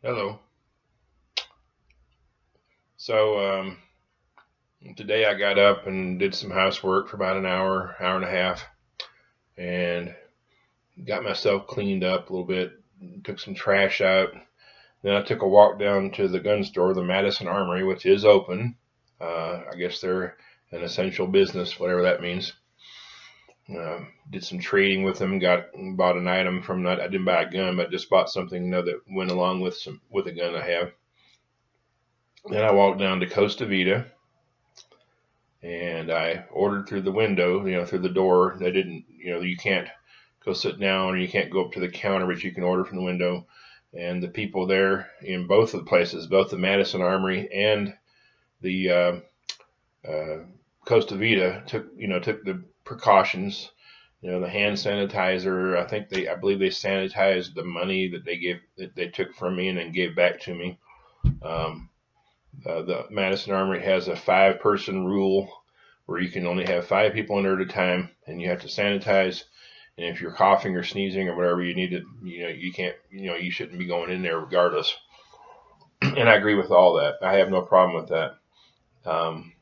Hello. So today I got up and did some housework for about an hour, hour and a half, and got myself cleaned up a little bit. Took some trash out. Then I took a walk down to the gun store, the Madison Armory, which is open. I guess they're an essential business, whatever that means. Did some trading with them. Bought an item from. I didn't buy a gun, but just bought something that went along with a gun I have. Then I walked down to Costa Vida and I ordered through the window, through the door. They didn't, you can't go sit down or you can't go up to the counter, but you can order from the window. And the people there in both of the places, both the Madison Armory and the Costa Vida, took the precautions. The hand sanitizer. I believe they sanitized the money that they took from me and then gave back to me. Um, the Madison Armory has a 5-person rule where you can only have 5 people in there at a time, and you have to sanitize. And if you're coughing or sneezing or whatever, you need to, you can't, you shouldn't be going in there regardless. And I agree with all that. I have no problem with that. Um,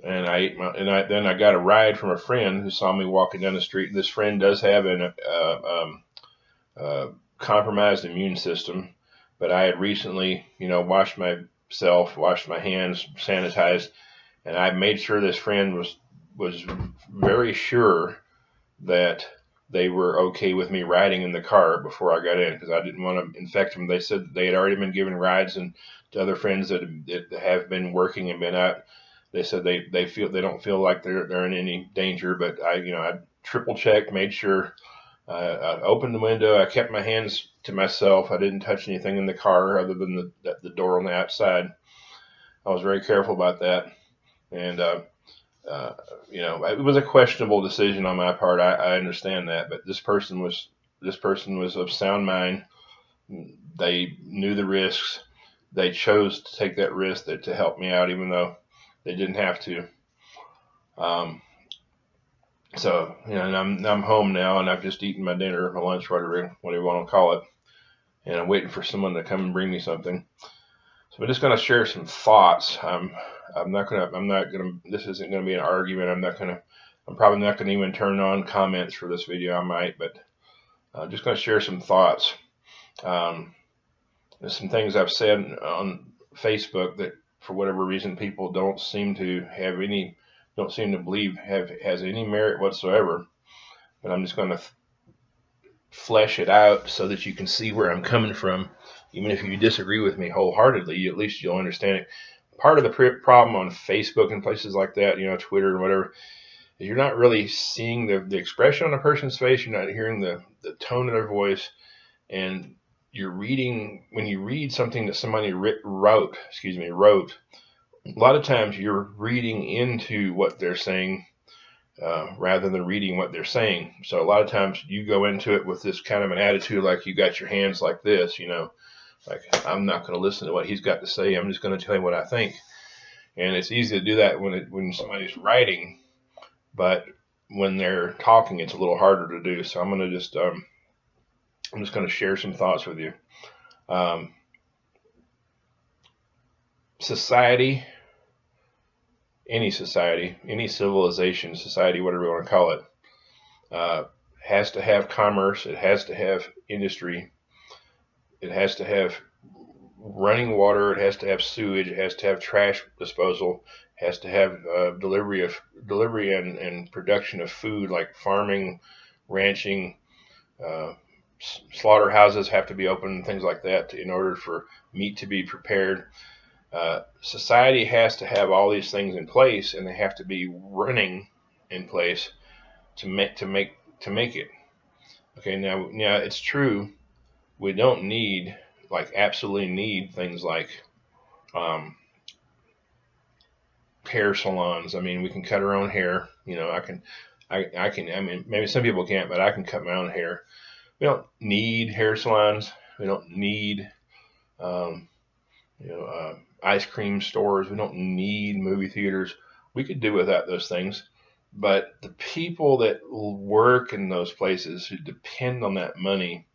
and I ate my, and I then I got a ride from a friend who saw me walking down the street. This friend does have an uh, compromised immune system, but I had recently, washed myself, washed my hands, sanitized, and I made sure this friend was very sure that they were okay with me riding in the car before I got in because I didn't want to infect them. They said that they had already been given rides and to other friends that have been working and been out. They said they don't feel like they're in any danger, but I triple checked, made sure. I opened the window. I kept my hands to myself. I didn't touch anything in the car other than the door on the outside. I was very careful about that, and uh, it was a questionable decision on my part. I understand that, but this person was of sound mind. They knew the risks. They chose to take that risk to help me out, even though they didn't have to. Um, so, and I'm home now, and I've just eaten my dinner, my lunch, whatever you want to call it, and I'm waiting for someone to come and bring me something. So I'm just going to share some thoughts. I'm not gonna. This isn't going to be an argument. I'm probably not going to even turn on comments for this video. I might, but I'm just going to share some thoughts. Um, there's some things I've said on Facebook that, for whatever reason, people don't seem to believe has any merit whatsoever. But I'm just going to flesh it out so that you can see where I'm coming from. Even if you disagree with me wholeheartedly, at least you'll understand it. Part of the problem on Facebook and places like that, Twitter and whatever, is you're not really seeing the expression on a person's face. You're not hearing the tone of their voice. And when you read something that somebody wrote, a lot of times you're reading into what they're saying rather than reading what they're saying. So a lot of times you go into it with this kind of an attitude like you got your hands like this, like I'm not going to listen to what he's got to say. I'm just going to tell you what I think. And it's easy to do that when somebody's writing, but when they're talking, it's a little harder to do. So I'm just going to share some thoughts with you. Um, society, any society, any civilization, society, whatever you want to call it, uh, has to have commerce. It has to have industry. It has to have running water. It has to have sewage. It has to have trash disposal. It has to have delivery and production of food, like farming, ranching. Uh, Slaughterhouses have to be open, things like that, in order for meat to be prepared. Society has to have all these things in place, and they have to be running in place to make it. Okay, now it's true. We don't absolutely need things like um, hair salons. I mean, we can cut our own hair. I can. I mean, maybe some people can't, but I can cut my own hair. We don't need hair salons. We don't need, um, ice cream stores. We don't need movie theaters. We could do without those things. But the people that work in those places who depend on that money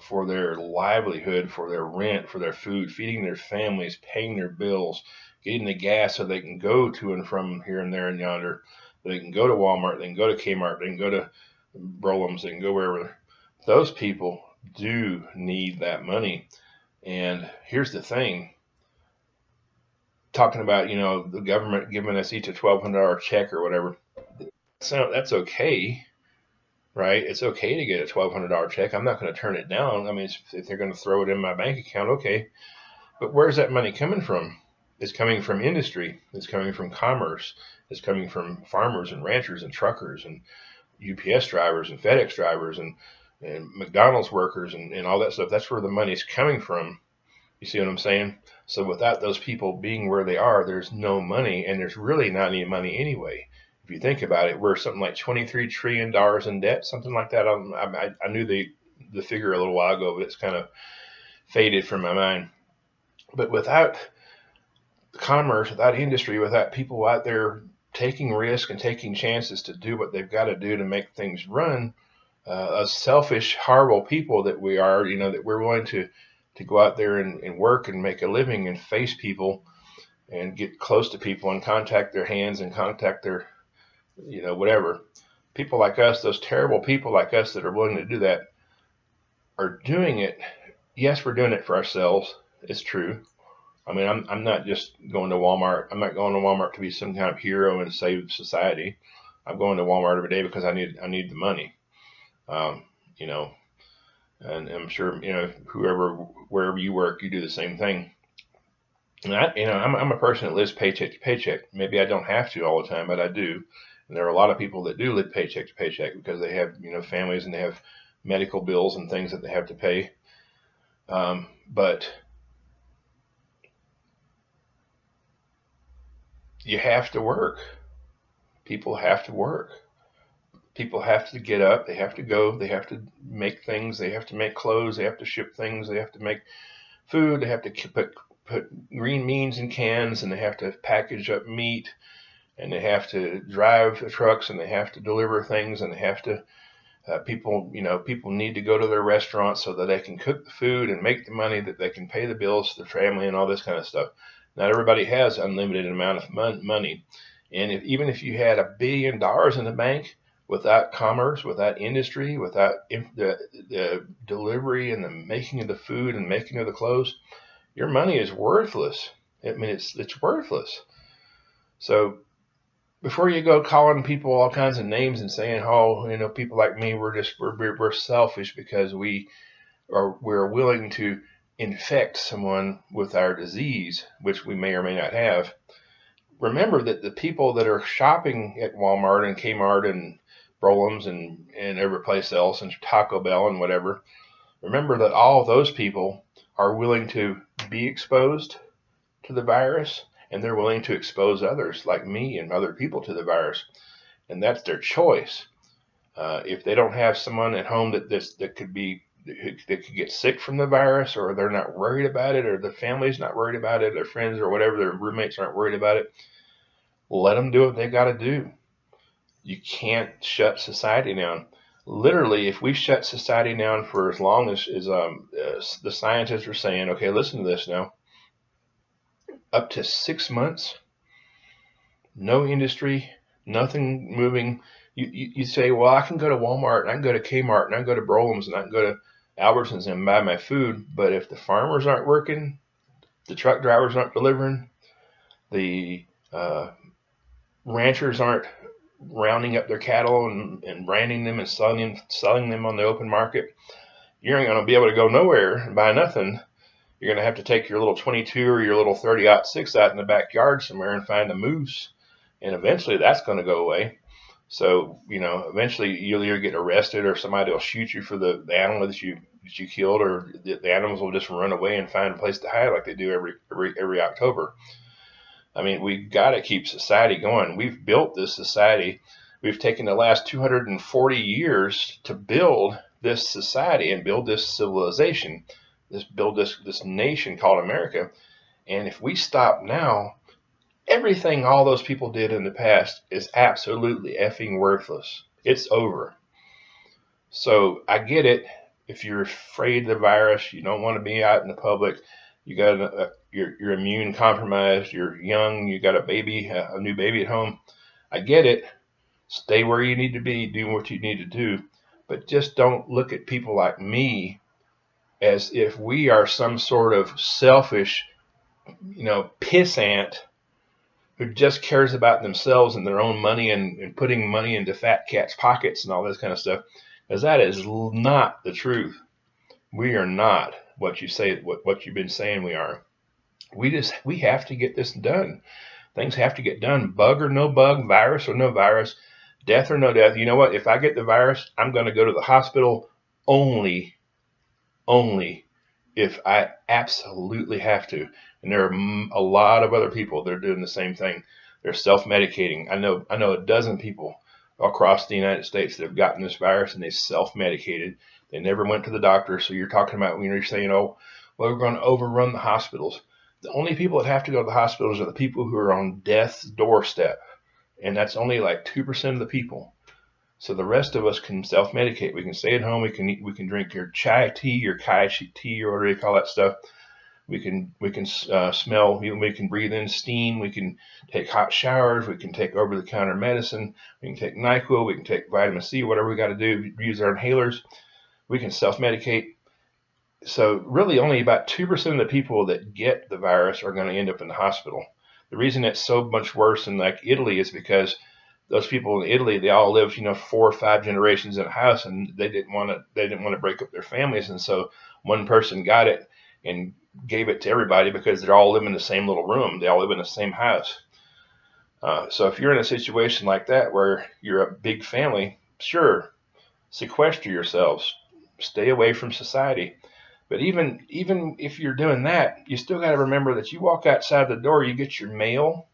for their livelihood, for their rent, for their food, feeding their families, paying their bills, getting the gas so they can go to and from here and there and yonder. They can go to Walmart, they can go to Kmart, they can go to Brolums, they can go wherever. Those people do need that money. And here's the thing, talking about, the government giving us each a $1,200 check or whatever. So that's okay, right? It's okay to get a $1,200 check. I'm not going to turn it down. I mean, if they're going to throw it in my bank account, okay. But where's that money coming from? It's coming from industry. It's coming from commerce. It's coming from farmers and ranchers and truckers and UPS drivers and FedEx drivers and McDonald's workers and all that stuff. That's where the money's coming from. You see what I'm saying? So without those people being where they are, there's no money, and there's really not any money anyway. If you think about it, we're something like $23 trillion in debt, something like that. I knew the figure a little while ago, but it's kind of faded from my mind. But without commerce, without industry, without people out there taking risk and taking chances to do what they've got to do to make things run, us selfish, horrible people that we are, that we're willing to go out there and work and make a living and face people and get close to people and contact their hands and contact their, whatever. People like us, those terrible people like us that are willing to do that, are doing it. Yes, we're doing it for ourselves. It's true. I mean, I'm not just going to Walmart. I'm not going to Walmart to be some kind of hero and save society. I'm going to Walmart every day because I need the money. Um, you know, and I'm sure wherever you work, you do the same thing. And I'm a person that lives paycheck to paycheck. Maybe I don't have to all the time, but I do. And there are a lot of people that do live paycheck to paycheck because they have families and they have medical bills and things that they have to pay. But you have to work. People have to work. People have to get up. They have to go. They have to make things. They have to make clothes. They have to ship things. They have to make food. They have to put green beans in cans, and they have to package up meat, and they have to drive the trucks, and they have to deliver things, and they have to people need to go to their restaurants so that they can cook the food and make the money that they can pay the bills to their family and all this kind of stuff. Not everybody has unlimited amount of money, and even if you had $1 billion in the bank, without commerce, without industry, without the delivery and the making of the food and making of the clothes, your money is worthless. I mean, it's worthless. So before you go calling people all kinds of names and saying, "Oh, people like me, we're selfish because we're willing to infect someone with our disease, which we may or may not have," remember that the people that are shopping at Walmart and Kmart and Brolums and every place else and Taco Bell and whatever, remember that all of those people are willing to be exposed to the virus, and they're willing to expose others like me and other people to the virus, and that's their choice. If they don't have someone at home that could get sick from the virus, or they're not worried about it, or the family's not worried about it, their friends or whatever, their roommates aren't worried about it, let them do what they got to do. You can't shut society down. Literally, if we shut society down for as long as the scientists are saying, okay, listen to this now, up to 6 months, no industry, nothing moving. You say, well, I can go to Walmart and I can go to Kmart and I can go to Brolums and I can go to Albertsons and buy my food. But if the farmers aren't working, the truck drivers aren't delivering, the ranchers aren't rounding up their cattle and branding them and selling them on the open market, you're not going to be able to go nowhere and buy nothing. You're going to have to take your little 22 or your little 30-06 out in the backyard somewhere and find a moose, and eventually that's going to go away. So eventually you'll either get arrested or somebody will shoot you for the animal that you killed, or the animals will just run away and find a place to hide like they do every October. I mean, we've got to keep society going. We've built this society. We've taken the last 240 years to build this society and build this civilization, build this nation called America. And if we stop now, everything all those people did in the past is absolutely effing worthless. It's over. So I get it. if you're afraid of the virus, you don't want to be out in the public, you got you're immune compromised, you're young, you got a new baby at home. I get it. Stay where you need to be, do what you need to do, but just don't look at people like me as if we are some sort of selfish, pissant who just cares about themselves and their own money and putting money into fat cats' pockets and all this kind of stuff, because that is not the truth. We are not what you say, what you've been saying we are. We have to get this done. Things have to get done. Bug or no bug, virus or no virus, death or no death. You know what? If I get the virus, I'm going to go to the hospital only if I absolutely have to. And there are a lot of other people that are doing the same thing. They're self-medicating. I know a dozen people across the United States that have gotten this virus and they self-medicated. They never went to the doctor. So you're talking about when you're saying, oh, well, we're going to overrun the hospitals. The only people that have to go to the hospitals are the people who are on death's doorstep. And that's only like 2% of the people. So the rest of us can self-medicate. We can stay at home. We can drink your chai tea, your kai tea, or whatever you call that stuff. We can smell. We can breathe in steam. We can take hot showers. We can take over-the-counter medicine. We can take NyQuil. We can take vitamin C. Whatever we got to do. Use our inhalers. We can self-medicate. So really, only about 2% of the people that get the virus are going to end up in the hospital. The reason it's so much worse in like Italy is because those people in Italy, they all lived, 4 or 5 generations in a house, and they didn't want to break up their families, and so one person got it and gave it to everybody because they're all living in the same little room. They all live in the same house. So if you're in a situation like that where you're a big family, sure, sequester yourselves, stay away from society. But even if you're doing that, you still got to remember that you walk outside the door, you get your mail.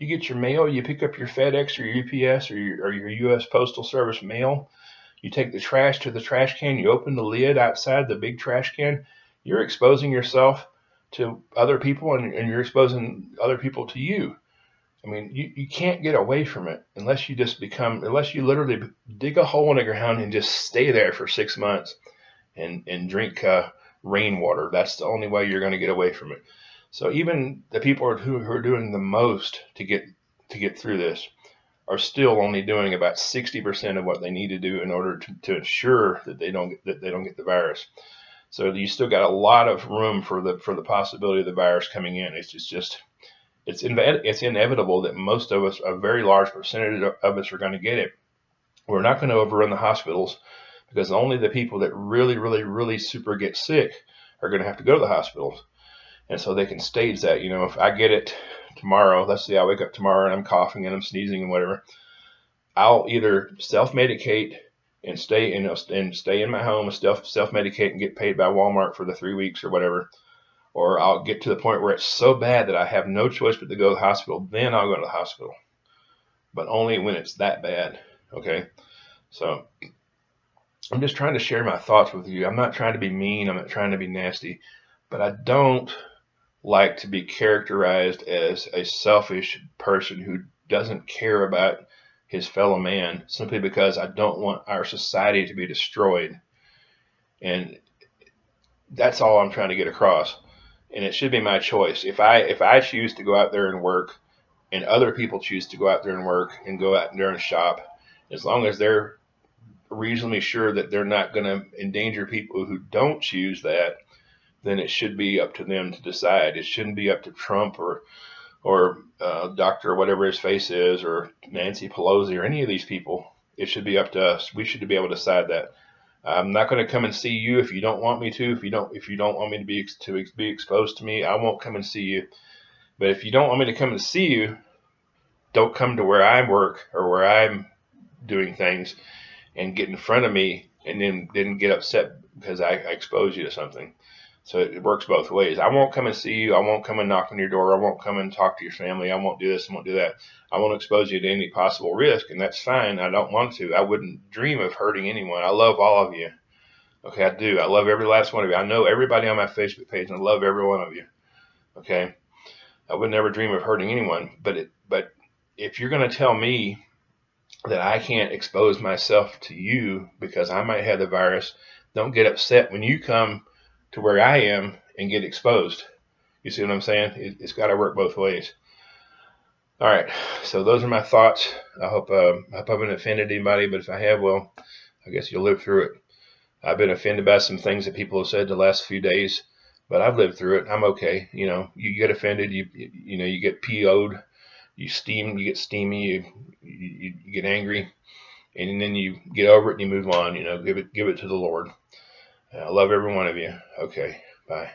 You pick up your FedEx or your UPS or your U.S. Postal Service mail. You take the trash to the trash can. You open the lid outside the big trash can. You're exposing yourself to other people, and you're exposing other people to you. I mean, you can't get away from it unless you literally dig a hole in the ground and just stay there for 6 months and drink rainwater. That's the only way you're going to get away from it. So even the people who are doing the most to get through this are still only doing about 60% of what they need to do in order to ensure that they don't get the virus. So you still got a lot of room for the possibility of the virus coming in. It's inevitable that most of us, a very large percentage of us, are going to get it. We're not going to overrun the hospitals because only the people that really, really, really super get sick are going to have to go to the hospitals. And so they can stage that, if I get it tomorrow, let's say I wake up tomorrow and I'm coughing and I'm sneezing and whatever, I'll either self-medicate and stay in my home, self-medicate and get paid by Walmart for the 3 weeks or whatever, or I'll get to the point where it's so bad that I have no choice but to go to the hospital. Then I'll go to the hospital, but only when it's that bad. Okay, so I'm just trying to share my thoughts with you. I'm not trying to be mean. I'm not trying to be nasty, but I don't like to be characterized as a selfish person who doesn't care about his fellow man simply because I don't want our society to be destroyed. And that's all I'm trying to get across. And it should be my choice. If I choose to go out there and work and other people choose to go out there and work and go out there and shop, as long as they're reasonably sure that they're not going to endanger people who don't choose that, then it should be up to them to decide. It shouldn't be up to Trump or Dr. whatever his face is, or Nancy Pelosi or any of these people. It should be up to us. We should be able to decide that. I'm not going to come and see you if you don't want me to. If you don't want me to be exposed to me, I won't come and see you. But if you don't want me to come and see you, don't come to where I work or where I'm doing things and get in front of me and then get upset because I expose you to something. So it works both ways. I won't come and see you. I won't come and knock on your door. I won't come and talk to your family. I won't do this. I won't do that. I won't expose you to any possible risk, and that's fine. I don't want to. I wouldn't dream of hurting anyone. I love all of you. Okay, I do. I love every last one of you. I know everybody on my Facebook page, and I love every one of you. Okay, I would never dream of hurting anyone. But if you're going to tell me that I can't expose myself to you because I might have the virus, don't get upset when you come to where I am and get exposed. You see what I'm saying? It's got to work both ways. All right, so those are my thoughts. I hope I haven't offended anybody, but if I have, well, I guess you'll live through it. I've been offended by some things that people have said the last few days, but I've lived through it. I'm okay. You get offended, you get PO'd, you get steamy, you get angry, and then you get over it and you move on. Give it to the Lord. I love every one of you. Okay, bye.